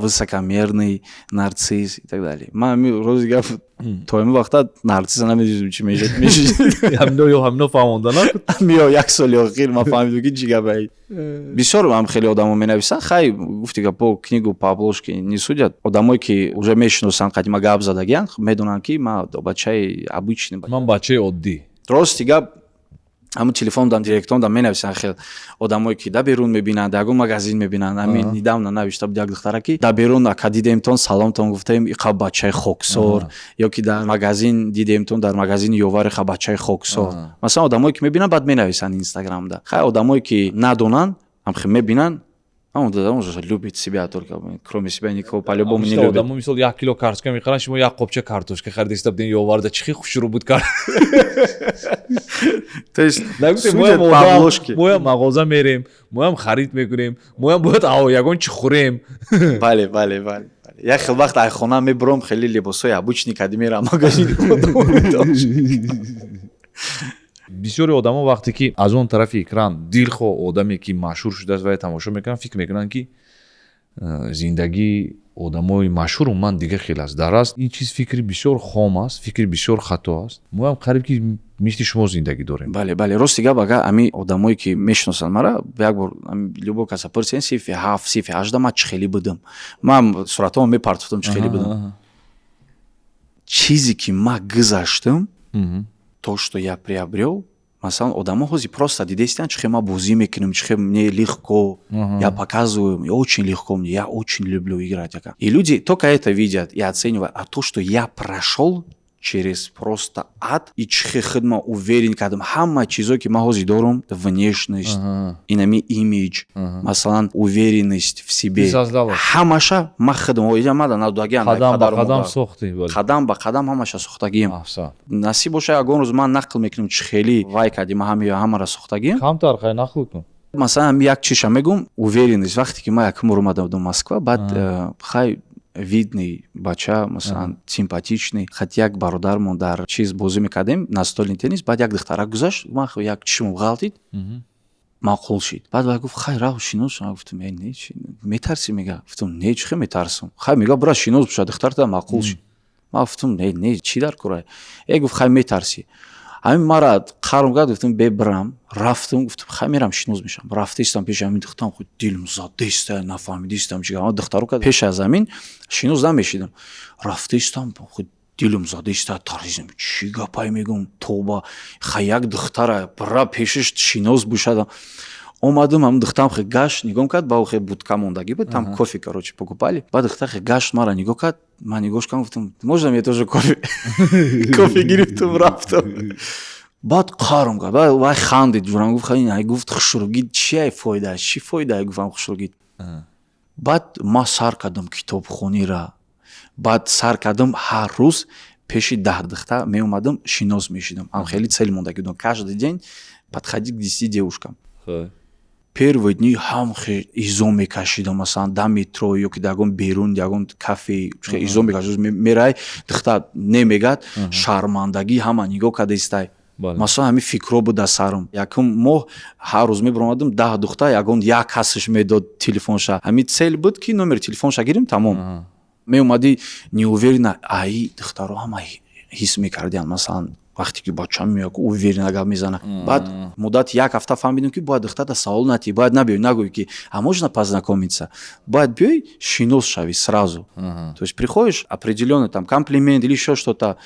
высокомерный нарцисс и так далее. من روز گفت تو این وقتا نارسیس نمیدونم چی میشه همینو فهموندن میو یک سال اخیر ما فهمیدیم که چی گفت. بسیار هم خیلی آدمو مینویسن. خیلی گفتی که по книгу по обложке не судят. آدمایی که уже میشناسن قدیما گپ زدگین میدونن که ما بچه обычный من بچه عادی درست گپ همون تلفن دام دایرکتون دام مینویسن. خیلی آدمایی که در بیرون میبینن در مغازین میبینن همین نداونا نوشته بود یک دختره که در بیرون دیدیمتون سلامتون گفتیم این بچه خوکسور یا که در مغازین دیدیمتون در مغازین یووار بچه خوکسور. مثلا آدمایی که میبینن بعد مینویسن اینستاگرام دا. خیلی آدمایی که ندونن هم خیلی میبینن он уже любит себя только кроме себя никого по-любому не любит. آدمو مثلا 1 کیلو کارتوشка میخرن شما یک قبچه کارتوشка خریدید بدین یوواردا چی خوشرو بود کار. То есть ما هم مغازه میریم ما هم خرید میکنیم ما هم باید یگان چی خوریم. بله یک خیلی وقت ای خونه میبرم خیلی لباسای обычный کدی میرم مغازین. بسیاری آدما وقتی که از اون طرف اکران دلخواه آدمی که مشهور شده است و تماشا میکنن فکر میکنن که زندگی آدمای مشهور من دیگه خیلی است. در اصل این چیز فکری بسیار خام است، فکری بسیار خطا است. ما هم قریب که مثل شما زندگی داریم. بله راستی گپ اگر امی آدمایی که میشناسن مرا یک بار любой کس پرسید سیف 7 سیف 8 ما چه خیلی بودم. من صورتامو میپرتفتم چه خیلی بودم. چیزی که ما گذاشتم то, что я приобрел, مثلا آدم ها просто دیدستن چه ما بازی میکنیم چه мне легко, я показываю, я очень легко, я очень люблю играть. И люди только это видят и оценивают, а то, что я прошел через просто ад и чхе хидма уверен кадам хамма чизо ки ма ҳозир дорум внешность инами имидж масалан уверенность в себе ҳамаша ма хидма оидамада навдагиам қадам сохтӣ қадам ба қадам ҳамаша сохтагием насиб боша ягон рӯз ман нақл мекунам чӣ хеле вай кадим ҳамара сохтагием камтар хай нақл кун масалан як чиша мегум уверенность вақте ки ма якум омадам до Москва баъд хай видный бача масалан симпатичный хат як бародармон дар чиз бозӣ мекардем настольный теннис баъд як духтарак гузашт ман як чишмам ғалтид маъқул шид баъд вай гуфт хай раф шинос шуд гуфтам не метарсӣ мега гуфтам не чӣ метарсам хай мега бира шинос боша духтарта маъқул шид ман гуфтам не чӣ дар кора гуфт хай метарсӣ ҳамин мара қарм кард гуфтам бебирам рафтам гуфтам хай мерам шинос мешам рафтаистам пеши ҳамин духтарам худ дилм задаиста нафаҳмидистам чӣ гап духтаро кард пеш аз ҳамин шинос намешидам рафтаистам худ дилм задаиста таризм чӣ гапай мегум тоба хай як духтара бира пешиш шинос бошад омадам ҳамин духтарам хе гашт нигоҳ кард ба хе будка мондагӣ буд там кофе короче покупали баъд духтар хе гашт мара нигоҳ кард ман нигоҳш кардам гуфтам можно мне тоже кофе кофе гирифтам рафтам баъд қарм кард вай хандид ҷурам гуфт хай гуфт хушругӣ чӣ фоидааш чӣ фоида гуфтам хушругӣ баъд ма сар кардам китобхониро, баъд сар кардам ҳар рӯз пеши 10 духтар меомадам шинос мешидам. Ам хеле цел мондагӣ будам. Каждый день подходить к 10 девушкам. Первые дни ҳам изо мекашидам, масалан да метро ё ки дагон берун ягон кафе изо мекашидам, мерай духтар немегад шармандагӣ ҳама нигоҳ карда истай. Масалан ҳамин фикро буда сарам. Якум моҳ ҳар рӯз мебаромадам 10 духтар, ягон як касаш медод телефонша. Ҳамин цел буд ки номери телефонша гирем тамом. Меомади неуверенно, аи духтаро ҳама ҳис мекардиан, масалан вақте ки бачам меяк уверенно гап мезана. Баъд муддати як ҳафта фаҳмидам ки бояд духтарда савол натӣ, бояд набиёй нагӯй ки а можно познакомиться, бояд биёй шинос шави сразу. То есть приходишь определённо там комплимент или ещё что-то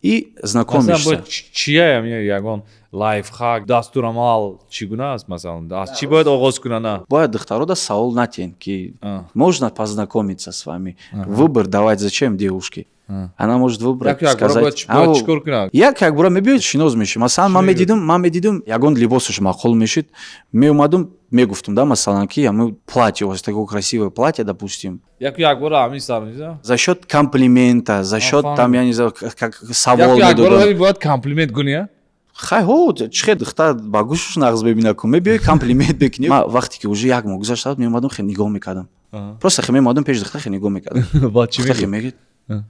и знакомишься. чия ягон лайфхак дастурамал чӣ гуна аст масалан аз чӣ бояд оғоз кунана? Бояд духтарода савол натиҳен ки можно познакомиться с вами, выбор давать зачем девушке. Она может выбрать, сказать. Як бора мебиёд шинос мешид. Масалан ман медидам ягон либосаш маъқул мешид. Меомадам мегуфтам да масалан ки ҳамин платье у вас такое красивое платье, допустим. Як бора ҳамин сар меза? За счет комплимента, за счет там я не знаю как савол як бора медодам. бояд комплимент кунӣ? Хай чӣ духтар ба гӯшаш нағз мебина кун, мебиёй комплимент бекунӣ. Ман вақте ки уже як моҳ гузашта меомадам хеле нигоҳ мекардам. Просто хеле меомадам пеш духтар хеле нигоҳ мекардам. Духтар мегӯяд.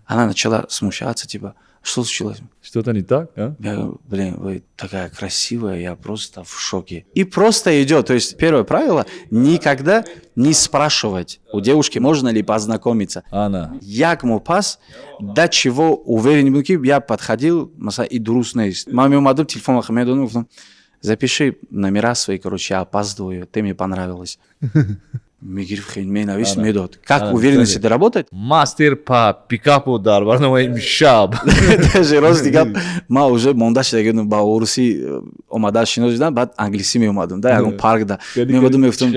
Она начала смущаться, типа, что случилось? Что-то не так? Я говорю, блин, вы такая красивая, я просто в шоке. И просто идет. То есть первое правило – никогда не спрашивать у девушки, можно ли познакомиться. Як мо пас, до чего уверен был, я подходил, и друстно. Маме умадам телефон Ахмеду, запиши номера свои, короче, я опаздываю, ты мне понравилась. Мегириф хеле менавист медод. Как уверенности доработать? Мастер по пикапу дар барномаи имшаб. Даже рост гап ма уже монда шидагидам ба уруси омада шинос шудам, баъд англиси меомадам да ягон паркда меомадам мегуфтам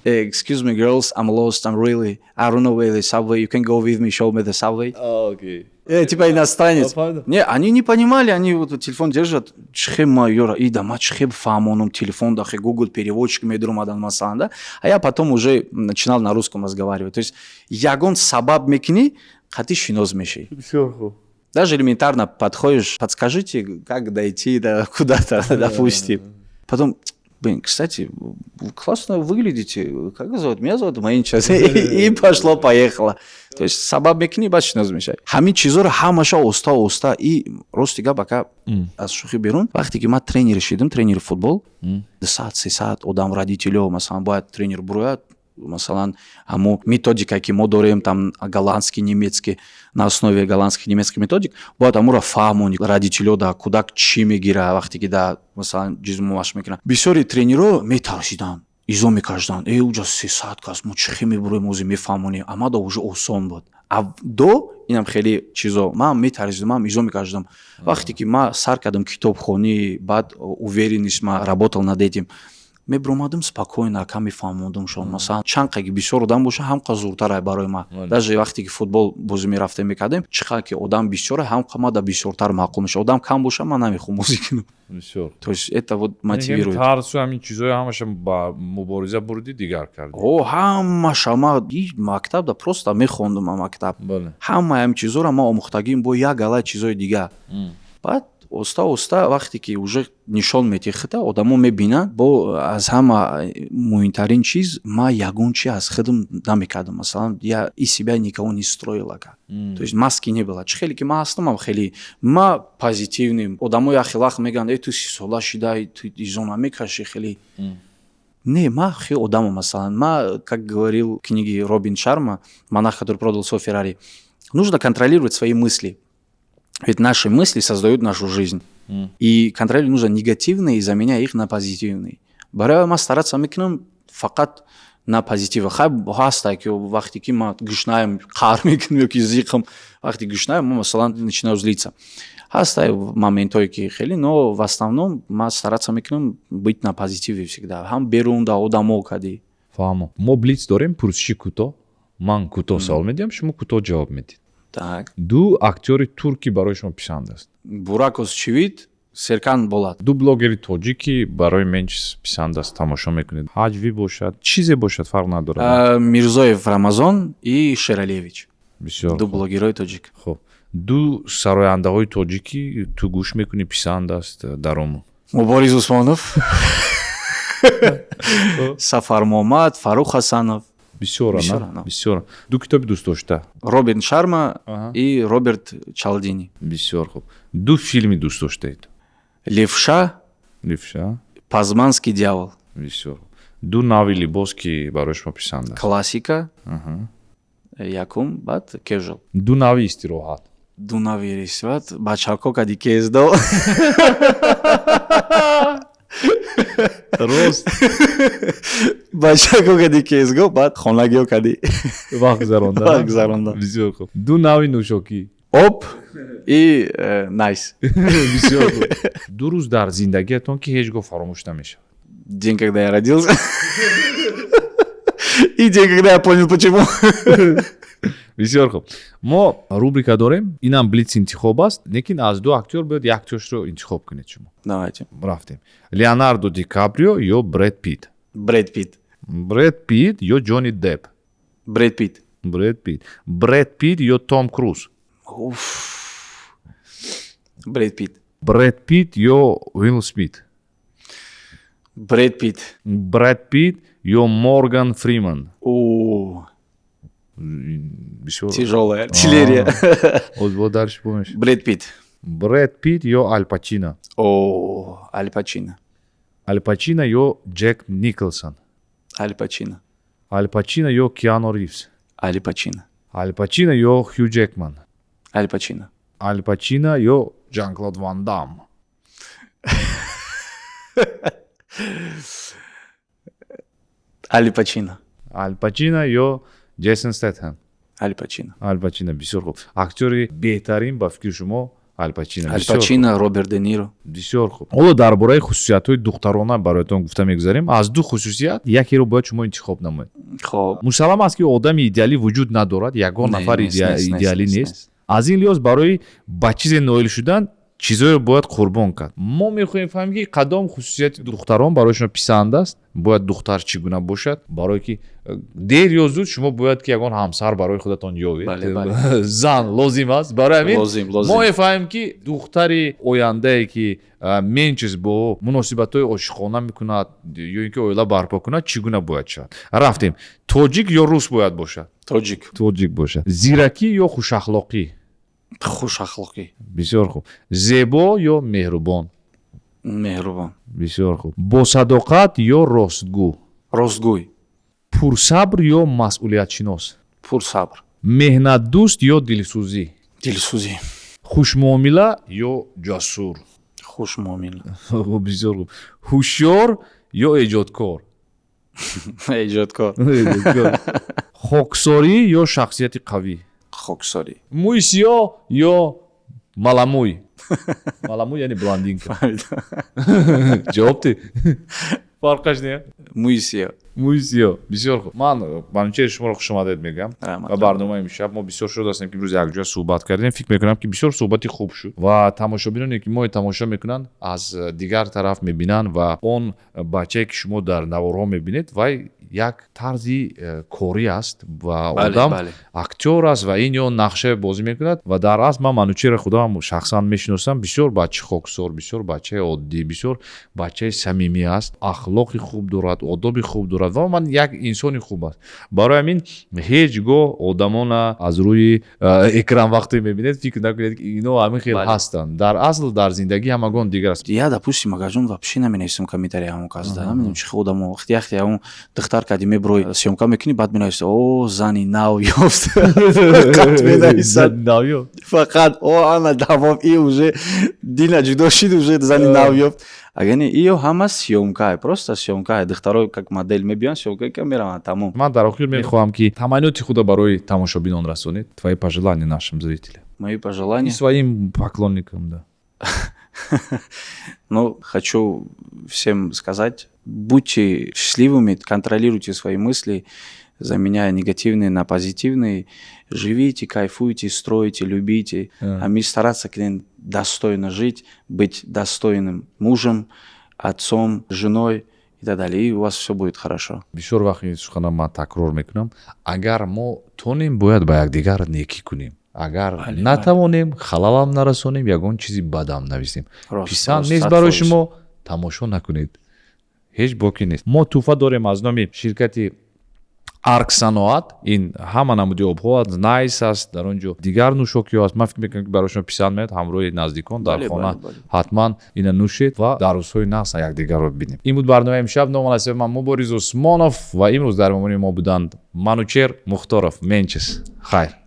excuse me girls, I'm lost, I don't know where the subway, you can go with me, show me the subway. Окей. Типа иностранец. Не, они не понимали, они вот телефон держат. Чхема ёра, ида ма чхеб фамоном телефон дахе Google переводчик медрумадан масалан, да? А я потом уже начинал на русском разговаривать. То есть ягон сабаб мекни, хати шиноз меши. Даже элементарно подходишь, подскажите, как дойти до куда-то, допустим. Потом, блин, кстати, классно выглядите. Как вас зовут? Меня зовут Маинча. И пошло-поехало. То есть сабаб мекни, бачиш назмешай. Ҳамин чизоро ҳамаша оста и рости гап ака аз шӯхӣ берун. Вақте ки ман тренери шидам, тренери футбол, 2 саат 3 саат одам родителё масалан бояд тренер бурояд, масалан ҳамо методика ки мо дорем там голландский, немецкий, на основе голландских, немецких методик, бояд ҳаморо фаҳмони родителё да кудак чӣ мегира вақте ки да масалан ҷизму машқ мекунад. Бисёри тренерҳо метарсидан, изо мекашдан, уҷа 3 саат кас мо чӣ мебуроем ози мефаҳмонем, амма да уже осон буд. А до инам хеле чизо ман метарсидам, ман изо мекашдам. Вақте ки ман сар кардам китобхонӣ, баъд уверенность ман работал над этим, мебромадам спокойно, ка мефаҳмондам шон. Масалан чанқа ки бисёр одам боша ҳамқа зуртара барои ман. Даже вақте ки футбол бозӣ мерафтем мекардем, чиқа ки одам бисёра ҳамқа ман да бисёртар маъқул меша. Одам кам боша ман намехоҳам бозӣ кунам. Бисёр. То есть это вот мотивирует. Тарсу ҳамин чизои ҳамаша ба мубориза бурди дигар карди. Ҳамаша ман мактабда просто мехондам мактаб. Ҳамаи ҳамин чизоро ман омӯхтагим бо як галай чизои дигар. Баъд оста вақте ки уже нишон метехита одамо мебинанд, бо аз ҳама муҳимтарин чиз ман ягон чи аз худам намекардам. Масалан я из себя никого не строил ака. То есть маски не было. Чӣ хеле ки ман ҳастам, хеле ман позитивным. Одамо яхе вақт мегӯянд ту 30 сола шуда, ту изо намекаши хеле. Не, ман хеле одамам масалан. Ман, как говорил в книге Робин Шарма, монах, который продал свой Феррари, нужно контролировать свои мысли. Ведь наши мысли создают нашу жизнь. И контролировать нужно негативные, заменяя их на позитивные. Барои ман стараться мекунам фақат на позитива. Хай ҳаста ки вақте ки ман гӯшнаем қаҳр мекунам ёки зиқам, вақте гӯшнаем ман масалан начинаю злиться. Ҳаста моментҳое ки хеле, но в основном ман стараться мекунам быть на позитиве всегда. Ҳам берун да одамо кади. Фаҳмо. Мо блиц дорем, пурсиши кӯтоҳ. Ман кӯтоҳ савол медиҳам, шумо кӯтоҳ ҷавоб медиҳед. Так. 2 актёри турки барои шумо писанд аст. Бурак Озчивит Серкан Болат. ду блогери тоҷики барои мен чиз писанд аст тамошо мекунед? ҳаҷви бошад, чизе бошад, фарқ надорад. Мирзоев Рамазон и Шералиевич. Бисёр Ду хуб. блогерои тоҷик. хуб. ду сарояндаҳои тоҷики ту гӯш мекунӣ, писанд аст даромон? Мубориз Усмонов, Сафар Муҳаммад, Фарух Ҳасанов, бисёра Бисёра, на на. бисёра. ду китоби дӯст дошта? Робин Шарма Аҳа. и Роберт Чалдини. бисёр хуб. ду филми дӯст доштаед? Левша, ливша? Пазманский дьявол. бисёр хуб. ду нави либос ки барои шумо писанд аст? Классика. Якум, баъд casual. ду нави истироҳат? Ду нави ресторат, бачако кади кездо. рост Бачако кади кезго, баъд хонагиё кади. вақт гузарондан. Вақт гузарондан. бисёр хуб. ду нави нӯшокӣ? Оп и найс. бисёр хуб. ду рӯз дар зиндагиатон ки ҳеҷ гоҳ фаромӯш намешавад? День, когда я родился. И день, когда я понял, почему. бисёр хуб. мо рубрика дорем, инам блиц интихоб аст, лекин аз ду актёр бояд яктошро интихоб кунед шумо. Давайте. рафтем. Леонардо Ди Каприо ё Брэд Питт? Брэд Питт. Брэд Питт ё Ҷонни Депп? Брэд Питт. Брэд Питт. Брэд Питт ё Том Круз? Уф. Брэд Питт. Брэд Питт ё Уилл Смит? Брэд Питт. Брэд Питт ё Морган Фриман? О, Бисёр. тяжелая артиллерия. Вот дальше помнишь? Брэд Питт. Брэд Питт ё Аль Пачино? О, Аль Пачино. Аль Пачино ё Джек Николсон? Аль Пачино. Аль Пачино ё Киану Ривз? Аль Пачино. Аль Пачино ё Хью Джекман? Аль Пачино. Аль Пачино ё Жан-Клод Ван Дам? Аль Пачино. Аль Пачино ё Джейсон Стэтхэм? Аль Пачино. Аль Пачино. Бисёр хуб. Актёри беҳтарин ба фикри шумо Аль Пачино? Аль Бисёр хуб. Пачино, Роберт Де Ниро. бисёр хуб. ҳоло дар бораи хусусиятҳои духтарона бароятон гуфта мегузарем. аз ду хусусият якеро бояд шумо интихоб намоед. Хоб. мусаллам аст ки одами идеалӣ вуҷуд надорад, ягон Не, нафар нест, идеалӣ нест, нест. нест. аз ин лиҳоз барои ба чизе ноил шудан чизое бояд қурбон кард. мо мехоҳем фаҳмем ки кадом хусусияти духтарон барои шумо писанд аст, бояд духтар чӣ гуна бошад, барое ки дер ё зуд шумо бояд ки ягон ҳамсар барои худатон ёвед. Бале, бале. зан лозим аст. барои ҳамин Лозим. мо мефаҳмем ки духтари ояндае ки менчиз бо муносибатҳои ошиқона мекунад ё ин ки оила барпо кунад чӣ гуна бояд шавад. рафтем. тоҷик ё рус бояд бошад? Тоҷик. тоҷик бошад. зиракӣ ё хушахлоқӣ? Хушахлоқӣ. бисёр хуб. зебо ё меҳрубон? Меҳрубон. бисёр хуб. босадоқат ё ростгӯ? Ростгӯй. пурсабр ё масъулиятшинос? Пурсабр. меҳнатдӯст ё дилсӯзӣ? Дилсӯзӣ. хушмуомила ё ҷасур? Хушмуомила. бисёр хуб. ҳушёр ё эҷодкор? Эҷодкор. хоксорӣ ё шахсияти қавӣ? Хоксорӣ. мӯи сиёҳ ё маламӯй? маламӯй яъне блондинка. ҷавоб дед. фарқаш не? Мӯи сиёҳ. мӯи сиёҳ. бисёр хуб. ман манимчаи шуморо хушомадед мегам. Раҳмат. ва барномаи имшаб мо бисёр шод ҳастем ки имрӯз якҷоя суҳбат кардем. фикр мекунам ки бисёр суҳбати хуб шуд ва тамошобиноне ки мои тамошо мекунанд аз дигар тараф мебинанд ва он бачае ки шумо дар наворҳо мебинед вай як тарзи корӣ аст ва Бале, одам бале. актёр аст ва ин ё нақша бозӣ мекунад ва дар асл ман манучеро худам шахсан мешиносам. бисёр бачаи хоксор, бисёр бачаи оддӣ, бисёр бачаи самимӣ аст, ахлоқи хуб дорад, одоби хуб дорад ва ман як инсони хуб аст. барои ҳамин ҳеҷ гоҳ одамона аз рӯи экран вақте мебинед фикр накунед ки ино ҳамин хел Бале. ҳастанд. дар асл дар зиндагӣ ҳамагон дигар аст. Я, допустим, агажон вообще наменависам комментарияҳаму казда. Намедонам чӣ одамо вақти яхте ягон духтар кади меброи съёмка мекунӣ баъд менависа о зани нав ёфт. Фақат менависад. Фақат о ана давом и уже дина ҷудо шид уже зани нав ёфт. Агар не иё ҳама съёмкае, просто съёмкае. Духтаро как модель мебиён, съёмка ка мераванд тамом. ман дар охир мехоҳам ки таманниёти худо барои тамошобинон расонед. твои пожелания нашим зрителям Мои и пожелания. своим поклонникам, да. Ну, хочу всем сказать, будьте счастливыми, контролируйте свои мысли, заменяя негативные на позитивные. Живите, кайфуйте, стройте, любите. А мы стараться достойно жить, быть достойным мужем, отцом, женой и так далее. И у вас все будет хорошо. бисёр вақт ин сухана ман такрор мекунам, агар мо тонем бояд ба якдигар некӣ кунем, агар натавонем халалам нарасонем, ягон чизи бадам нависем. писанд нест барои шумо, тамошо накунед, ҳеҷ боки нест. мо тӯҳфа дорем аз номи ширкати арксаноат. ин ҳама намуди обҳо найс аст, дар он ҷо дигар нӯшокиҳо аст. ман фикр мекунам ки барои шумо писанд меояд ҳамроҳи наздикон дар хона ҳатман ина нӯшед ва дар рӯзҳои нағз якдигарро бинем. ин буд барномаи имшаб. номан ҳастем ман Мубориз Усмонов ва имрӯз дар меҳмони мо буданд Манучер Мухторов. Менчес хайр.